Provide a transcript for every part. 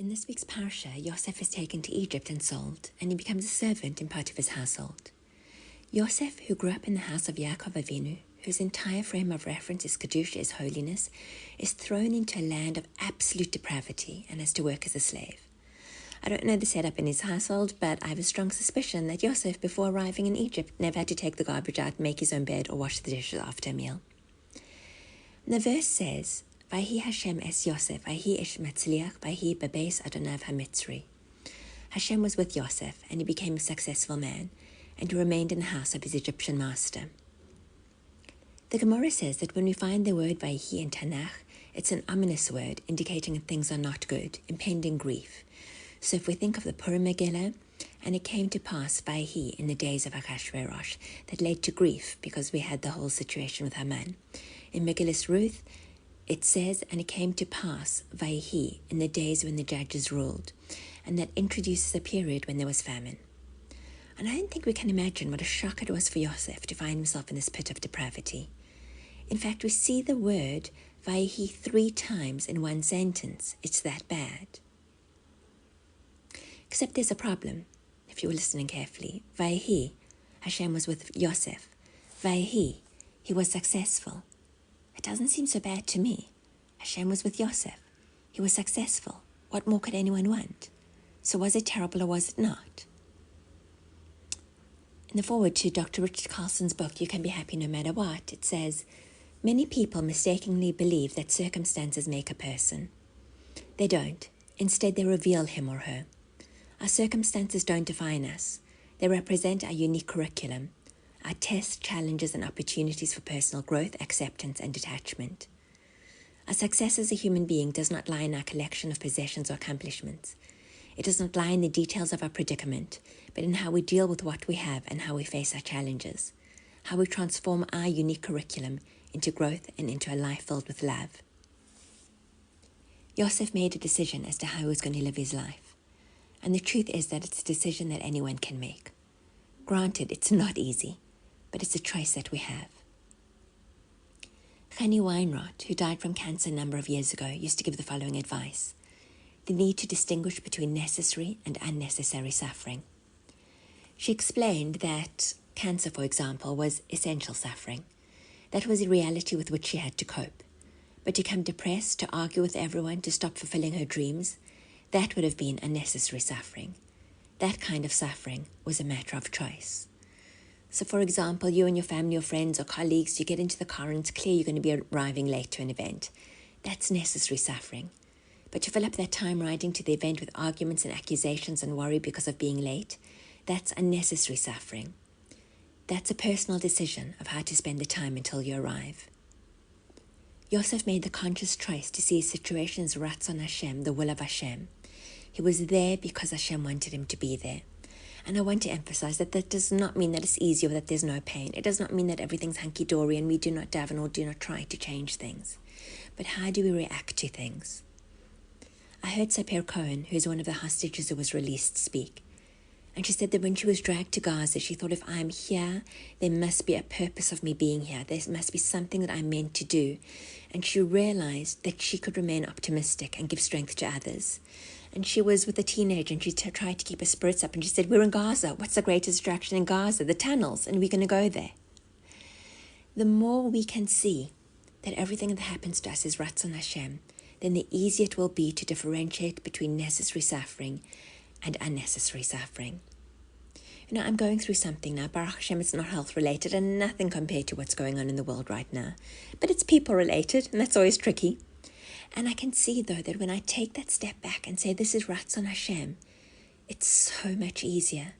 In this week's parsha, Yosef is taken to Egypt and sold, and he becomes a servant in Potiphar's household. Yosef, who grew up in the house of Yaakov Avinu, whose entire frame of reference is Kedusha, is holiness, is thrown into a land of absolute depravity and has to work as a slave. I don't know the setup in his household, but I have a strong suspicion that Yosef, before arriving in Egypt, never had to take the garbage out, make his own bed, or wash the dishes after a meal. And the verse says, Vahi Hashem es Yosef, Vahi ish matzliach, Vahi bebeis Adonav hamitzri. Hashem was with Yosef, and he became a successful man, and he remained in the house of his Egyptian master. The Gemara says that when we find the word Vahi in Tanakh, it's an ominous word indicating that things are not good, impending grief. So if we think of the Purim Megillah, and it came to pass Vahi in the days of Achashverosh, that led to grief because we had the whole situation with Haman. In Megillah Ruth, it says, and it came to pass Vahi in the days when the judges ruled, and that introduces a period when there was famine. And I don't think we can imagine what a shock it was for Yosef to find himself in this pit of depravity. In fact, we see the word Vahi 3 times in one sentence. It's that bad. Except there's a problem, if you were listening carefully. Vahi, Hashem was with Yosef. Vahi, he was successful. It doesn't seem so bad to me. Hashem was with Yosef. He was successful. What more could anyone want? So was it terrible or was it not? In the foreword to Dr. Richard Carlson's book, You Can Be Happy No Matter What, it says, many people mistakenly believe that circumstances make a person. They don't. Instead, they reveal him or her. Our circumstances don't define us. They represent our unique curriculum, our tests, challenges, and opportunities for personal growth, acceptance, and detachment. Our success as a human being does not lie in our collection of possessions or accomplishments. It does not lie in the details of our predicament, but in how we deal with what we have and how we face our challenges, how we transform our unique curriculum into growth and into a life filled with love. Yosef made a decision as to how he was going to live his life, and the truth is that it's a decision that anyone can make. Granted, it's not easy, but it's a choice that we have. Chani Weinrot, who died from cancer a number of years ago, used to give the following advice: the need to distinguish between necessary and unnecessary suffering. She explained that cancer, for example, was essential suffering. That was a reality with which she had to cope. But to become depressed, to argue with everyone, to stop fulfilling her dreams, that would have been unnecessary suffering. That kind of suffering was a matter of choice. So, for example, you and your family or friends or colleagues, you get into the car and it's clear you're going to be arriving late to an event. That's necessary suffering. But to fill up that time riding to the event with arguments and accusations and worry because of being late, that's unnecessary suffering. That's a personal decision of how to spend the time until you arrive. Yosef made the conscious choice to see his situation as Ratzon Hashem, the will of Hashem. He was there because Hashem wanted him to be there. And I want to emphasize that that does not mean that it's easy or that there's no pain. It does not mean that everything's hunky-dory and we do not daven or do not try to change things. But how do we react to things? I heard Sapir Cohen, who is one of the hostages who was released, speak. And she said that when she was dragged to Gaza, she thought, if I'm here, there must be a purpose of me being here. There must be something that I'm meant to do. And she realized that she could remain optimistic and give strength to others. And she was with a teenager and she tried to keep her spirits up. And she said, we're in Gaza. What's the greatest attraction in Gaza? The tunnels. And we're going to go there. The more we can see that everything that happens to us is Ratzon Hashem, then the easier it will be to differentiate between necessary suffering and unnecessary suffering. You know, I'm going through something now. Baruch Hashem, it's not health related and nothing compared to what's going on in the world right now. But it's people related, and that's always tricky. And I can see, though, that when I take that step back and say, this is Ratzon Hashem, it's so much easier.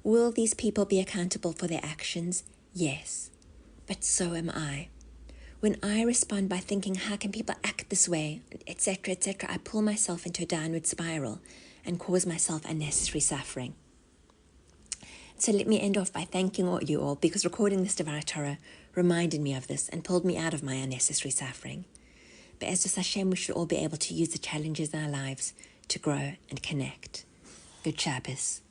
Will these people be accountable for their actions? Yes. But so am I. When I respond by thinking, how can people act this way, etc., I pull myself into a downward spiral and cause myself unnecessary suffering. So let me end off by thanking you all, because recording this Devar Torah reminded me of this and pulled me out of my unnecessary suffering. But as just Hashem, we should all be able to use the challenges in our lives to grow and connect. Good Shabbos.